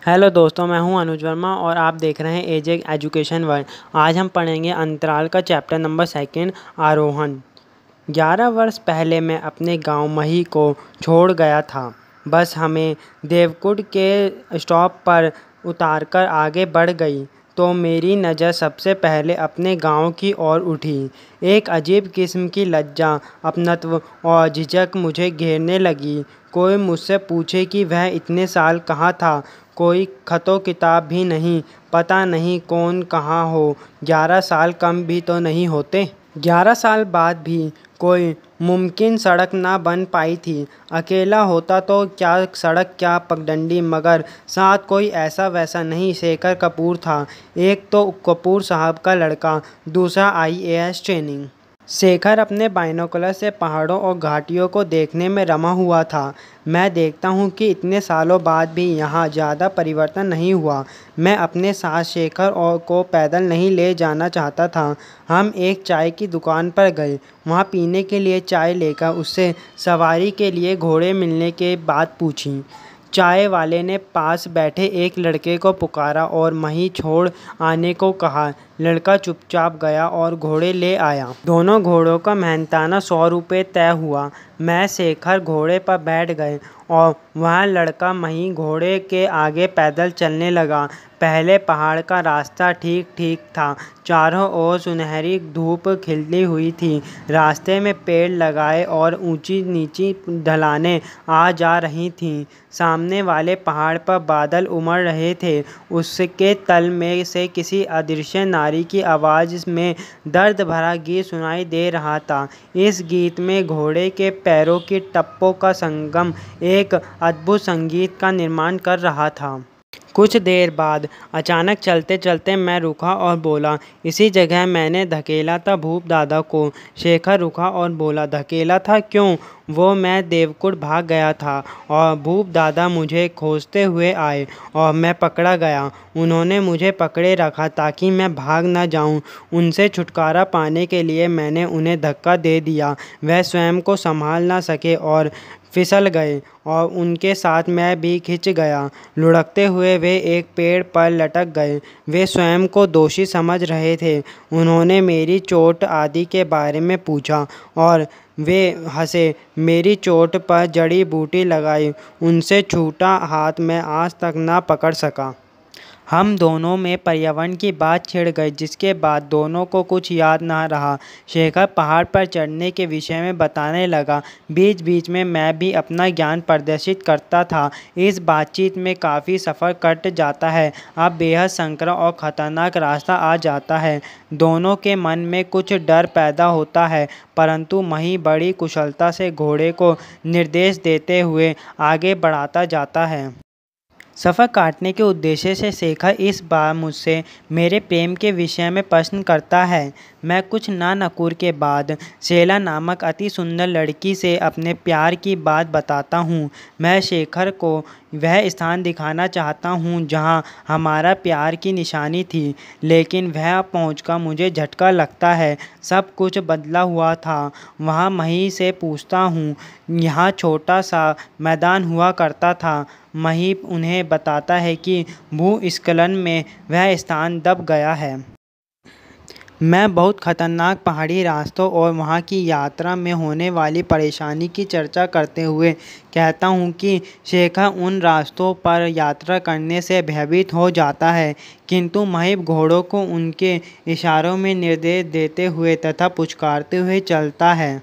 Hello दोस्तों, मैं हूं अनुज वर्मा और आप देख रहे हैं एजे एजुकेशन वर्ल्ड। आज हम पढ़ेंगे अंतराल का चैप्टर नंबर 2 आरोहण। 11 वर्ष पहले मैं अपने गांव मही को छोड़ गया था। बस हमें देवकुंड के स्टॉप पर उतारकर आगे बढ़ गई तो मेरी नज़र सबसे पहले अपने गांव की ओर उठी। एक अजीब किस्म की लज्जा, अपनत्व और झिझक मुझे घेरने लगी। कोई मुझसे पूछे कि वह इतने साल कहाँ था। कोई खतो किताब भी नहीं, पता नहीं कौन कहाँ हो। 11 साल कम भी तो नहीं होते। 11 साल बाद भी कोई मुमकिन सड़क ना बन पाई थी। अकेला होता तो क्या सड़क, क्या पगडंडी, मगर साथ कोई ऐसा वैसा नहीं। शेखर कपूर था। एक तो कपूर साहब का लड़का, दूसरा IAS ट्रेनिंग। शेखर अपने बाइनोकुलर से पहाड़ों और घाटियों को देखने में रमा हुआ था। मैं देखता हूँ कि इतने सालों बाद भी यहाँ ज़्यादा परिवर्तन नहीं हुआ। मैं अपने साथ शेखर को पैदल नहीं ले जाना चाहता था। हम एक चाय की दुकान पर गए। वहाँ पीने के लिए चाय लेकर उससे सवारी के लिए घोड़े मिलने की बात पूछी। चाय वाले ने पास बैठे एक लड़के को पुकारा और मही छोड़ आने को कहा। लड़का चुपचाप गया और घोड़े ले आया। दोनों घोड़ों का मेहनताना 100 रुपये तय हुआ। मैं शेखर घोड़े पर बैठ गए और वह लड़का मही घोड़े के आगे पैदल चलने लगा। पहले पहाड़ का रास्ता ठीक ठीक था। चारों ओर सुनहरी धूप खिली हुई थी। रास्ते में पेड़ लगाए और ऊंची नीची ढलानें आ जा रही थीं। सामने वाले पहाड़ पर बादल उमड़ रहे थे। उसके तल में से किसी अदृश्य नारी की आवाज़ में दर्द भरा गीत सुनाई दे रहा था। इस गीत में घोड़े के पैरों की टप्पों का संगम एक अद्भुत संगीत का निर्माण कर रहा था। कुछ देर बाद अचानक चलते चलते मैं रुका और बोला, इसी जगह मैंने धकेला था भूप दादा को। शेखर रुका और बोला, धकेला था? क्यों? वो मैं देवकुंड भाग गया था और भूप दादा मुझे खोजते हुए आए और मैं पकड़ा गया। उन्होंने मुझे पकड़े रखा ताकि मैं भाग न जाऊं। उनसे छुटकारा पाने के लिए मैंने उन्हें धक्का दे दिया। वह स्वयं को संभाल ना सके और फिसल गए और उनके साथ मैं भी खिंच गया। लुढ़कते हुए वे एक पेड़ पर लटक गए। वे स्वयं को दोषी समझ रहे थे। उन्होंने मेरी चोट आदि के बारे में पूछा और वे हंसे। मेरी चोट पर जड़ी बूटी लगाई। उनसे छूटा हाथ मैं आज तक ना पकड़ सका। हम दोनों में पर्यावरण की बात छिड़ गई, जिसके बाद दोनों को कुछ याद ना रहा। शेखर पहाड़ पर चढ़ने के विषय में बताने लगा। बीच बीच में मैं भी अपना ज्ञान प्रदर्शित करता था। इस बातचीत में काफ़ी सफ़र कट जाता है। अब बेहद संकरा और ख़तरनाक रास्ता आ जाता है। दोनों के मन में कुछ डर पैदा होता है, परंतु मही बड़ी कुशलता से घोड़े को निर्देश देते हुए आगे बढ़ाता जाता है। सफ़र काटने के उद्देश्य से शेखर इस बार मुझसे मेरे प्रेम के विषय में प्रश्न करता है। मैं कुछ ना नकुर के बाद शैला नामक अति सुंदर लड़की से अपने प्यार की बात बताता हूँ। मैं शेखर को वह स्थान दिखाना चाहता हूँ जहाँ हमारा प्यार की निशानी थी, लेकिन वह पहुँचकर मुझे झटका लगता है। सब कुछ बदला हुआ था। वहाँ मही से पूछता हूँ, यहाँ छोटा सा मैदान हुआ करता था। मही उन्हें बताता है कि भूस्खलन में वह स्थान दब गया है। मैं बहुत खतरनाक पहाड़ी रास्तों और वहाँ की यात्रा में होने वाली परेशानी की चर्चा करते हुए कहता हूँ कि शेखर उन रास्तों पर यात्रा करने से भयभीत हो जाता है, किंतु महिब घोड़ों को उनके इशारों में निर्देश देते हुए तथा पुचकारते हुए चलता है।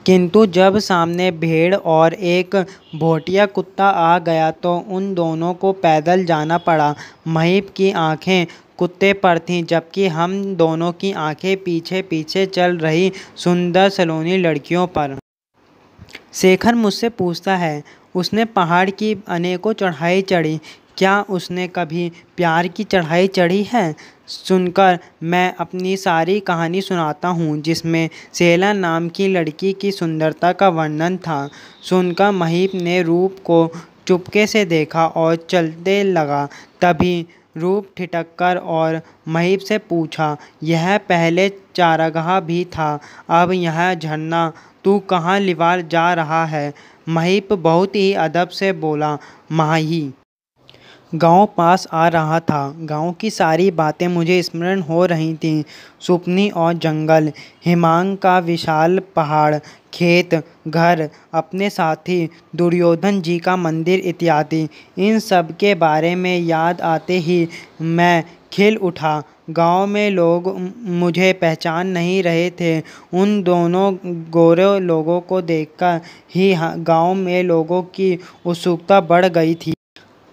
किंतु जब सामने भेड़ और एक भोटिया कुत्ता आ गया तो उन दोनों को पैदल जाना पड़ा। महीप की आंखें कुत्ते पर थीं, जबकि हम दोनों की आंखें पीछे पीछे चल रही सुंदर सलोनी लड़कियों पर। शेखर मुझसे पूछता है, उसने पहाड़ की अनेकों चढ़ाई चढ़ी, क्या उसने कभी प्यार की चढ़ाई चढ़ी है? सुनकर मैं अपनी सारी कहानी सुनाता हूँ, जिसमें शैला नाम की लड़की की सुंदरता का वर्णन था। सुनकर महीप ने रूप को चुपके से देखा और चलते लगा। तभी रूप ठिठक और महीप से पूछा, यह पहले चारागाह भी था, अब यह झरना, तू कहाँ लिवाल जा रहा है? महीप बहुत ही अदब से बोला, माही। गांव पास आ रहा था। गांव की सारी बातें मुझे स्मरण हो रही थीं। सुपनी और जंगल, हिमांग का विशाल पहाड़, खेत, घर, अपने साथी दुर्योधन जी का मंदिर इत्यादि। इन सब के बारे में याद आते ही मैं खिल उठा। गांव में लोग मुझे पहचान नहीं रहे थे। उन दोनों गोरे लोगों को देखकर ही गांव में लोगों की उत्सुकता बढ़ गई थी।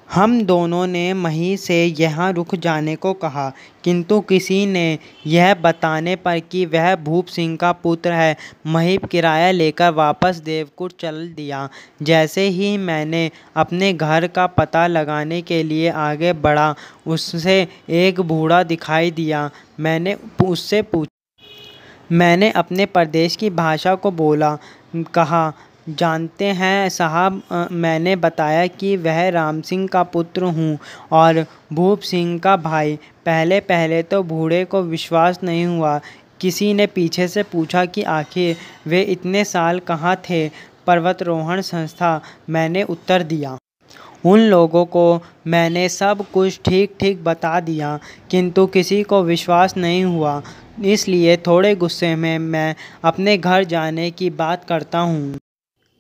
हम दोनों ने मही से यहाँ रुक जाने को कहा, किंतु किसी ने यह बताने पर कि वह भूप सिंह का पुत्र है, मही किराया लेकर वापस देवकुट चल दिया। जैसे ही मैंने अपने घर का पता लगाने के लिए आगे बढ़ा, उससे एक बूढ़ा दिखाई दिया। मैंने उससे मैंने अपने प्रदेश की भाषा को बोला, कहा, जानते हैं साहब। मैंने बताया कि वह राम सिंह का पुत्र हूँ और भूप सिंह का भाई। पहले पहले तो बूढ़े को विश्वास नहीं हुआ। किसी ने पीछे से पूछा कि आखिर वे इतने साल कहाँ थे। पर्वतारोहण संस्था, मैंने उत्तर दिया। उन लोगों को मैंने सब कुछ ठीक ठीक बता दिया, किंतु किसी को विश्वास नहीं हुआ। इसलिए थोड़े गुस्से में मैं अपने घर जाने की बात करता हूँ।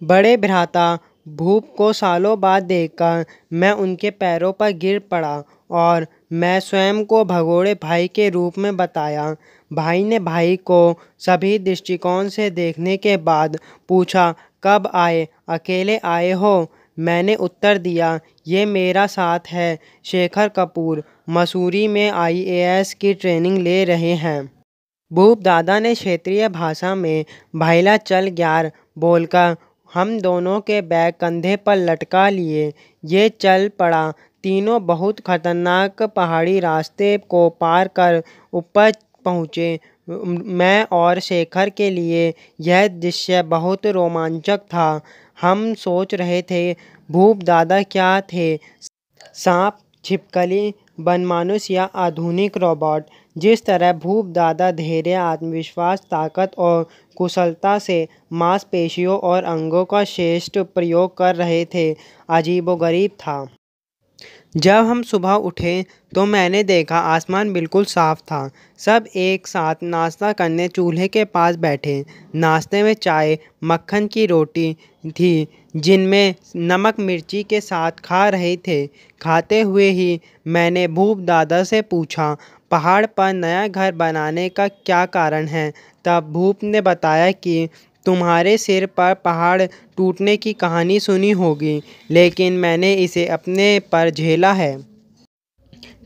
बड़े भ्राता भूप को सालों बाद देखकर मैं उनके पैरों पर गिर पड़ा और मैं स्वयं को भगोड़े भाई के रूप में बताया। भाई ने भाई को सभी दृष्टिकोण से देखने के बाद पूछा, कब आए? अकेले आए हो? मैंने उत्तर दिया, ये मेरा साथ है शेखर कपूर, मसूरी में IAS की ट्रेनिंग ले रहे हैं। भूप दादा ने क्षेत्रीय भाषा में भाईला चल ग्यार बोलकर हम दोनों के बैग कंधे पर लटका लिए। ये चल पड़ा। तीनों बहुत खतरनाक पहाड़ी रास्ते को पार कर ऊपर पहुँचे। मैं और शेखर के लिए यह दृश्य बहुत रोमांचक था। हम सोच रहे थे, भूप दादा क्या थे, सांप, छिपकली, बनमानुष या आधुनिक रोबोट। जिस तरह भूप दादा धैर्य, आत्मविश्वास, ताकत और कुशलता से मांसपेशियों और अंगों का श्रेष्ठ प्रयोग कर रहे थे, अजीबोगरीब था। जब हम सुबह उठे तो मैंने देखा आसमान बिल्कुल साफ था। सब एक साथ नाश्ता करने चूल्हे के पास बैठे। नाश्ते में चाय, मक्खन की रोटी थी जिनमें नमक मिर्ची के साथ खा रहे थे। खाते हुए ही मैंने भूप दादा से पूछा, पहाड़ पर नया घर बनाने का क्या कारण है? तब भूप ने बताया कि तुम्हारे सिर पर पहाड़ टूटने की कहानी सुनी होगी, लेकिन मैंने इसे अपने पर झेला है।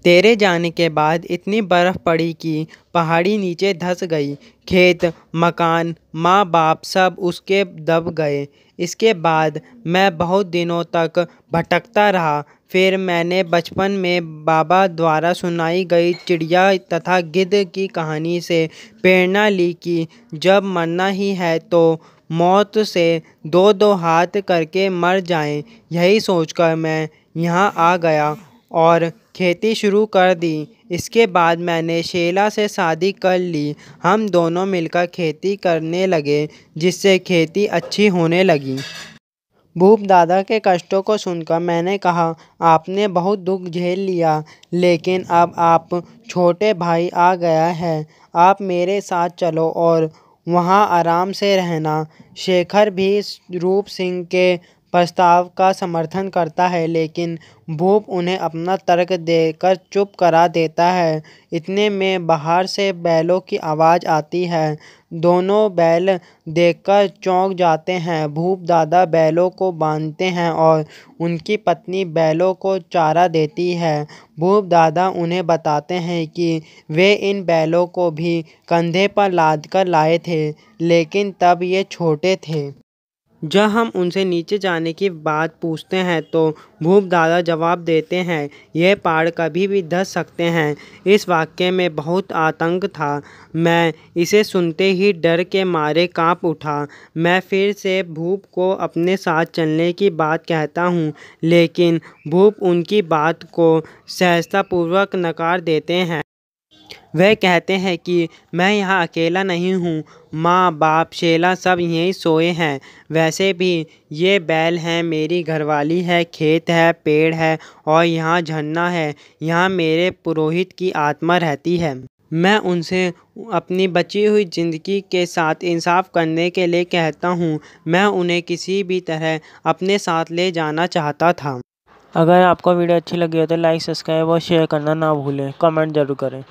तेरे जाने के बाद इतनी बर्फ़ पड़ी कि पहाड़ी नीचे धंस गई। खेत, मकान, माँ बाप सब उसके दब गए। इसके बाद मैं बहुत दिनों तक भटकता रहा। फिर मैंने बचपन में बाबा द्वारा सुनाई गई चिड़िया तथा गिद्ध की कहानी से प्रेरणा ली कि जब मरना ही है तो मौत से दो दो हाथ करके मर जाएं। यही सोचकर मैं यहाँ आ गया और खेती शुरू कर दी। इसके बाद मैंने शेला से शादी कर ली। हम दोनों मिलकर खेती करने लगे, जिससे खेती अच्छी होने लगी। भूप दादा के कष्टों को सुनकर मैंने कहा, आपने बहुत दुख झेल लिया, लेकिन अब आप छोटे भाई आ गया है। आप मेरे साथ चलो और वहाँ आराम से रहना। शेखर भी रूप सिंह के प्रस्ताव का समर्थन करता है, लेकिन भूप उन्हें अपना तर्क देकर चुप करा देता है। इतने में बाहर से बैलों की आवाज़ आती है। दोनों बैल देखकर चौंक जाते हैं। भूप दादा बैलों को बांधते हैं और उनकी पत्नी बैलों को चारा देती है। भूप दादा उन्हें बताते हैं कि वे इन बैलों को भी कंधे पर लादकर लाए थे, लेकिन तब ये छोटे थे। जब हम उनसे नीचे जाने की बात पूछते हैं तो भूप दादा जवाब देते हैं, ये पहाड़ कभी भी धंस सकते हैं। इस वाक्य में बहुत आतंक था। मैं इसे सुनते ही डर के मारे कांप उठा। मैं फिर से भूप को अपने साथ चलने की बात कहता हूँ, लेकिन भूप उनकी बात को सहजतापूर्वक नकार देते हैं। वह कहते हैं कि मैं यहाँ अकेला नहीं हूँ, माँ बाप शेला सब यहीं सोए हैं। वैसे भी ये बैल हैं, मेरी घरवाली है, खेत है, पेड़ है और यहाँ झरना है। यहाँ मेरे पुरोहित की आत्मा रहती है। मैं उनसे अपनी बची हुई ज़िंदगी के साथ इंसाफ करने के लिए कहता हूँ। मैं उन्हें किसी भी तरह अपने साथ ले जाना चाहता था। अगर आपको वीडियो अच्छी लगी हो तो लाइक, सब्सक्राइब और शेयर करना ना भूलें। कमेंट ज़रूर करें।